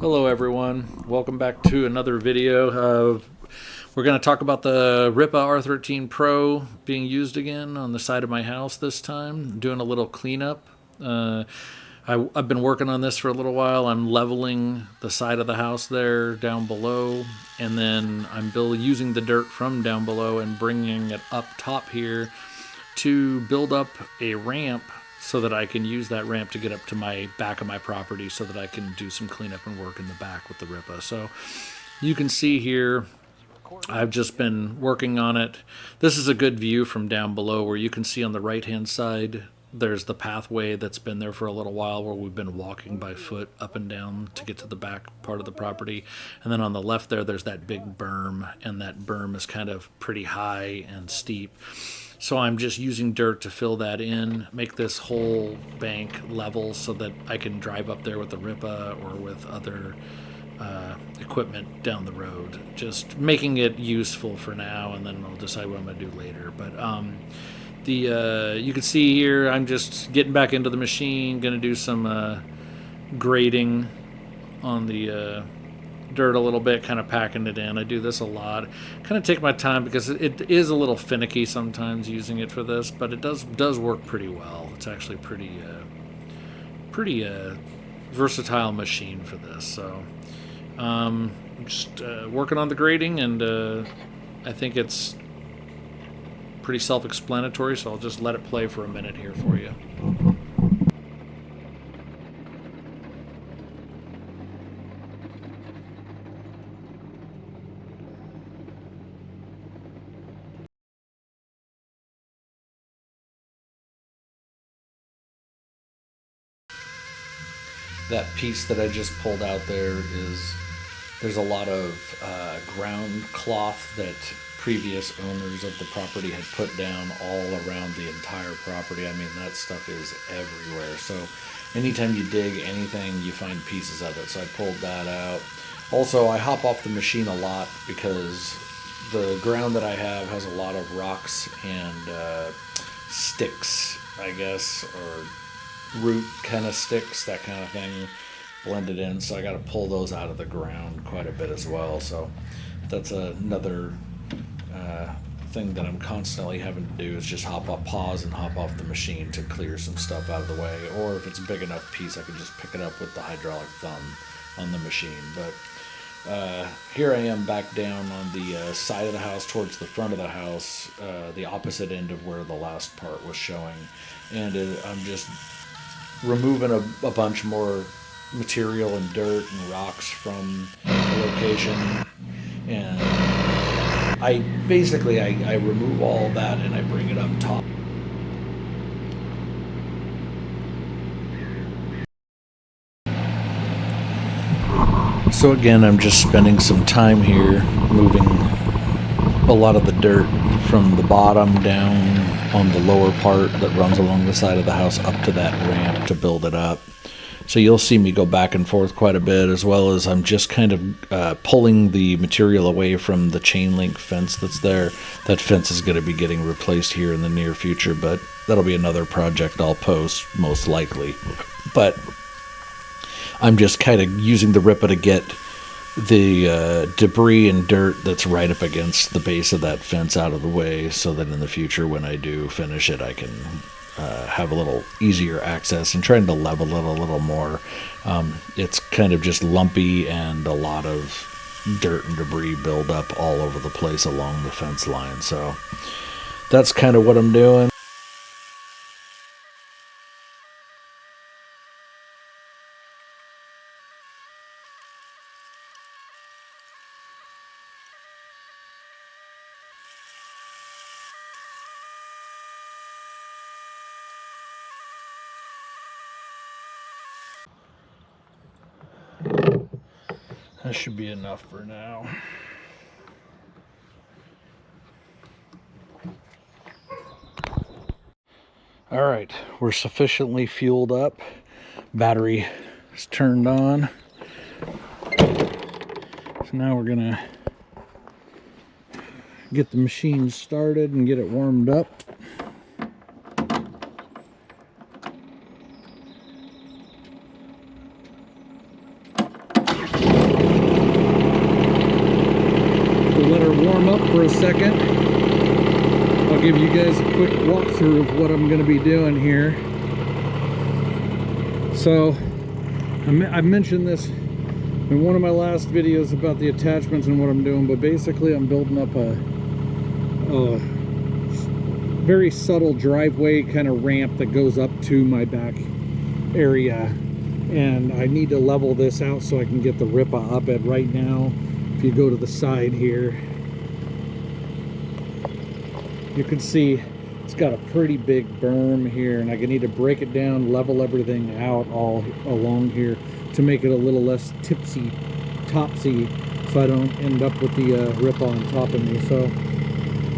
Hello everyone, welcome back to another video. We're going to talk about the Rippa R13 Pro being used again on the side of my house this time. I'm doing a little cleanup. I've been working on this for a little while. I'm leveling the side of the house there down below, and then I'm using the dirt from down below and bringing it up top here to build up a ramp so that I can use that ramp to get up to my back of my property so that I can do some cleanup and work in the back with the Rippa. So you can see here, I've just been working on it. This is a good view from down below where you can see on the right hand side there's the pathway that's been there for a little while where we've been walking by foot up and down to get to the back part of the property. And then on the left there's that big berm, and that berm is kind of pretty high and steep. So I'm just using dirt to fill that in, make this whole bank level so that I can drive up there with the Rippa or with other equipment down the road. Just making it useful for now, and then I'll decide what I'm going to do later. But you can see here I'm just getting back into the machine, going to do some grading on the dirt a little bit, kind of packing it in. I do this a lot. Kind of take my time because it is a little finicky sometimes using it for this, but it does work pretty well. It's actually pretty versatile machine for this. So just working on the grading, and I think it's pretty self-explanatory, so I'll just let it play for a minute here for you. That piece that I just pulled out there's a lot of ground cloth that previous owners of the property had put down all around the entire property. I mean, that stuff is everywhere. So anytime you dig anything, you find pieces of it. So I pulled that out. Also, I hop off the machine a lot because the ground that I have has a lot of rocks and sticks, I guess, or root kind of sticks, that kind of thing, blended in. So I got to pull those out of the ground quite a bit as well. So that's another thing that I'm constantly having to do, is just pause and hop off the machine to clear some stuff out of the way. Or if it's a big enough piece, I can just pick it up with the hydraulic thumb on the machine. But here I am back down on the side of the house towards the front of the house, the opposite end of where the last part was showing. And I'm just removing a bunch more material and dirt and rocks from the location. And I remove all that and I bring it up top. So again, I'm just spending some time here moving a lot of the dirt from the bottom down on the lower part that runs along the side of the house up to that ramp to build it up. So you'll see me go back and forth quite a bit, as well as I'm just kind of pulling the material away from the chain link fence that's there. That fence is going to be getting replaced here in the near future, but that'll be another project I'll post most likely. But I'm just kind of using the Rippa to get the debris and dirt that's right up against the base of that fence out of the way, so that in the future when I do finish it, I can have a little easier access, and trying to level it a little more. It's kind of just lumpy, and a lot of dirt and debris build up all over the place along the fence line. So that's kind of what I'm doing. That should be enough for now. All right, we're sufficiently fueled up. Battery is turned on. So now we're gonna get the machine started and get it warmed up. warm up for a second. I'll give you guys a quick walkthrough of what I'm going to be doing here. So I've mentioned this in one of my last videos about the attachments and what I'm doing, but basically I'm building up a very subtle driveway kind of ramp that goes up to my back area, and I need to level this out so I can get the Rippa up at. Right now, if you go to the side here, you can see it's got a pretty big berm here, and I need to break it down, level everything out all along here to make it a little less topsy, so I don't end up with the Rippa on top of me. So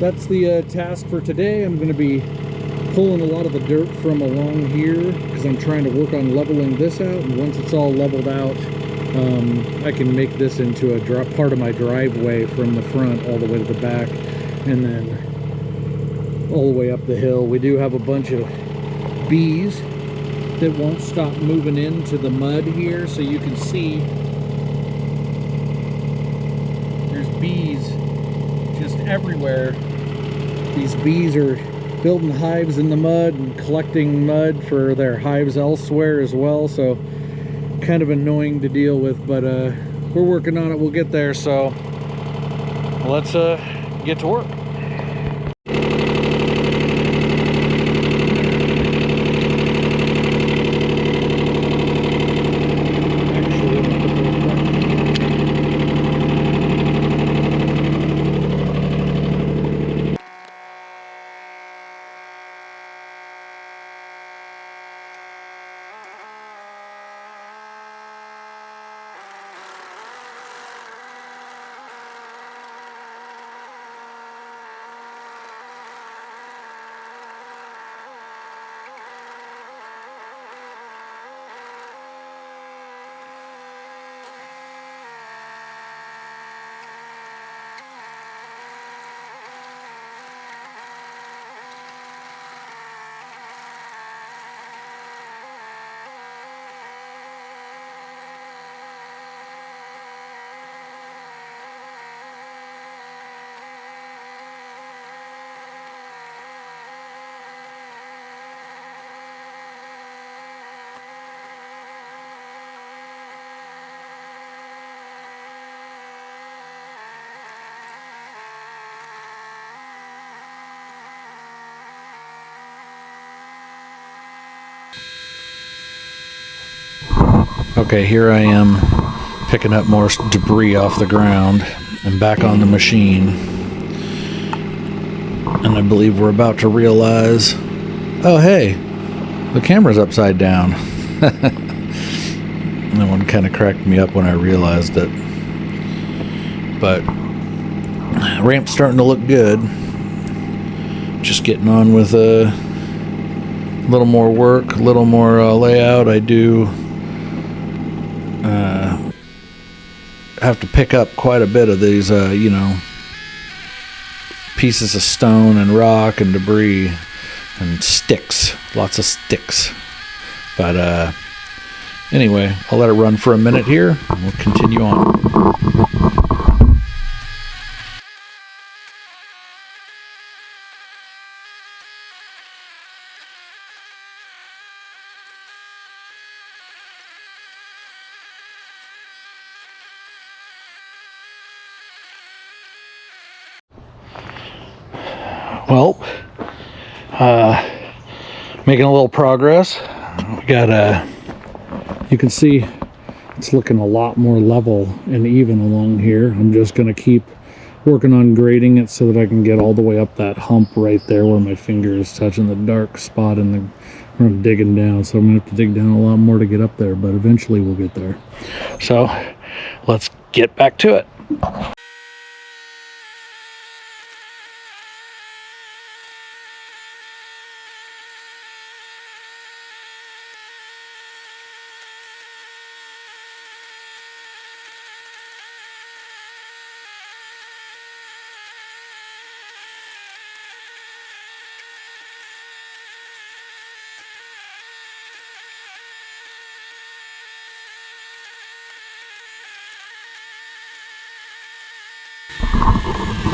that's the task for today. I'm going to be pulling a lot of the dirt from along here because I'm trying to work on leveling this out, and once it's all leveled out, I can make this into a part of my driveway from the front all the way to the back, and then all the way up the hill. We do have a bunch of bees that won't stop moving into the mud here, so you can see there's bees just everywhere. These bees are building hives in the mud and collecting mud for their hives elsewhere as well, so kind of annoying to deal with, but we're working on it. We'll get there, so let's get to work. Okay, here I am picking up more debris off the ground and back on the machine. And I believe we're about to realize, oh hey, the camera's upside down. That one kind of cracked me up when I realized it. But ramp's starting to look good. Just getting on with a little more work, a little more layout. I do have to pick up quite a bit of these, pieces of stone and rock and debris and sticks, lots of sticks. But anyway, I'll let it run for a minute here and we'll continue on. Well, making a little progress. We got you can see it's looking a lot more level and even along here. I'm just going to keep working on grading it so that I can get all the way up that hump right there where my finger is touching the dark spot in the where I'm digging down. So I'm going to have to dig down a lot more to get up there, but eventually we'll get there. So let's get back to it.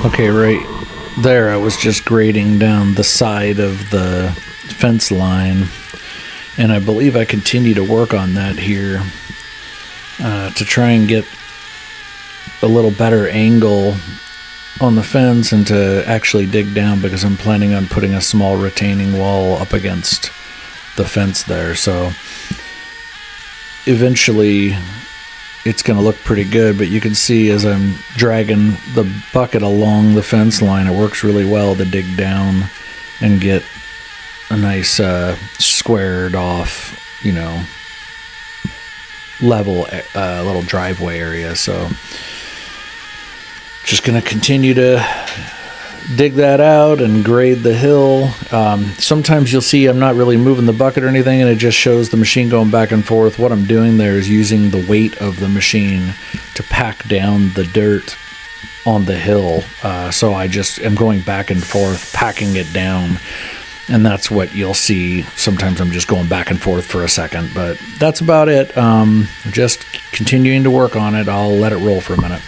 Okay, right there I was just grading down the side of the fence line, and I believe I continue to work on that here to try and get a little better angle on the fence and to actually dig down, because I'm planning on putting a small retaining wall up against the fence there. So eventually it's going to look pretty good, but you can see as I'm dragging the bucket along the fence line, it works really well to dig down and get a nice squared off, you know, level little driveway area. So just going to continue to dig that out and grade the hill. Sometimes you'll see I'm not really moving the bucket or anything, and it just shows the machine going back and forth. What I'm doing there is using the weight of the machine to pack down the dirt on the hill. So I just am going back and forth, packing it down. And that's what you'll see. Sometimes I'm just going back and forth for a second, but that's about it. Just continuing to work on it. I'll let it roll for a minute.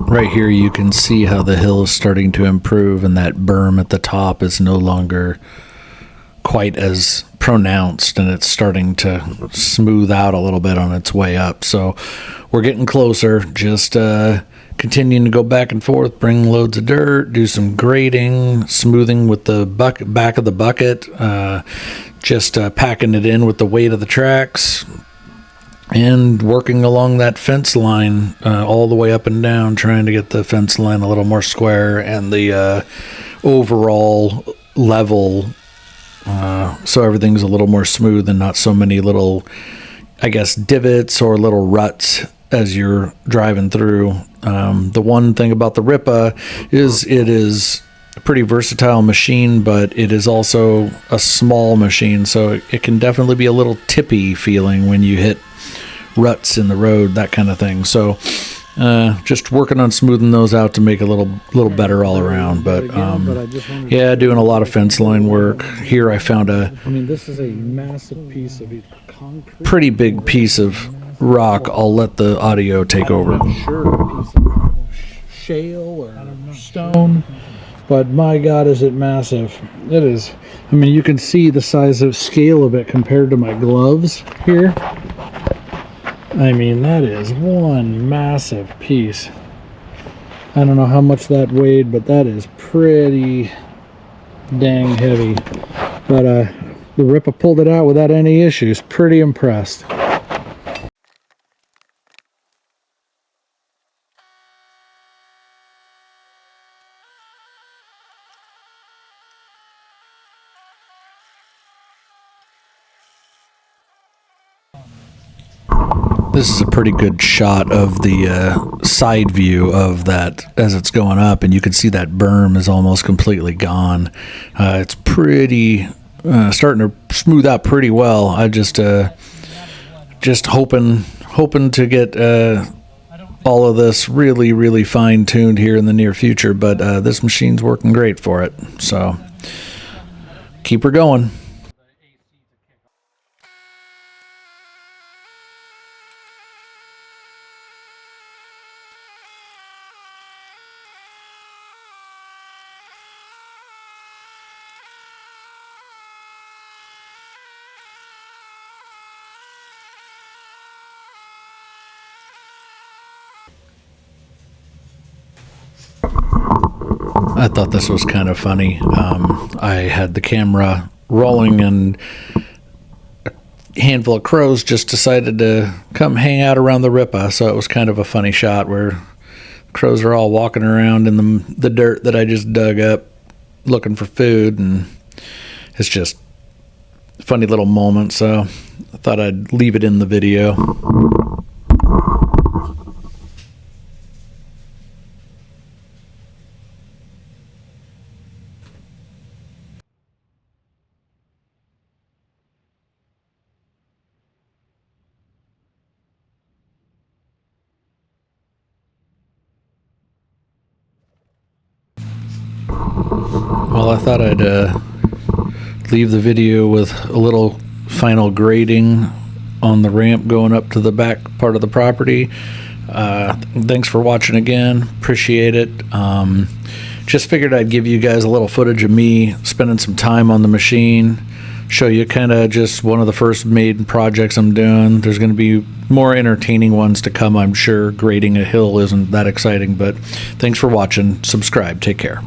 Right here you can see how the hill is starting to improve, and that berm at the top is no longer quite as pronounced, and it's starting to smooth out a little bit on its way up. So we're getting closer. Just continuing to go back and forth, bring loads of dirt, do some grading, smoothing with the back of the bucket, just packing it in with the weight of the tracks, and working along that fence line all the way up and down, trying to get the fence line a little more square and the overall level so everything's a little more smooth and not so many little, I guess, divots or little ruts as you're driving through. The one thing about the Rippa is it is a pretty versatile machine, but it is also a small machine, so it can definitely be a little tippy feeling when you hit ruts in the road, that kind of thing. So just working on smoothing those out to make it a little better all around. But yeah, doing a lot of fence line work. Here I found this is a massive piece of concrete, pretty big piece of rock. I'll let the audio take over. Sure, a piece of shale or stone, but my God, is it massive. It is. You can see the size of scale of it compared to my gloves here. That is one massive piece. I don't know how much that weighed, but that is pretty dang heavy. But the Rippa pulled it out without any issues. Pretty impressed. This is a pretty good shot of the side view of that as it's going up, and you can see that berm is almost completely gone. It's pretty starting to smooth out pretty well. I just hoping to get all of this really fine tuned here in the near future, but this machine's working great for it. So keep her going. I thought this was kind of funny. I had the camera rolling and a handful of crows just decided to come hang out around the Rippa, so it was kind of a funny shot where crows are all walking around in the dirt that I just dug up looking for food, and it's just a funny little moment, so I thought I'd leave it in the video. Well, I thought I'd leave the video with a little final grading on the ramp going up to the back part of the property. Thanks for watching again. Appreciate it. Just figured I'd give you guys a little footage of me spending some time on the machine, show you kind of just one of the first maiden projects I'm doing. There's going to be more entertaining ones to come, I'm sure. Grading a hill isn't that exciting, but thanks for watching. Subscribe. Take care.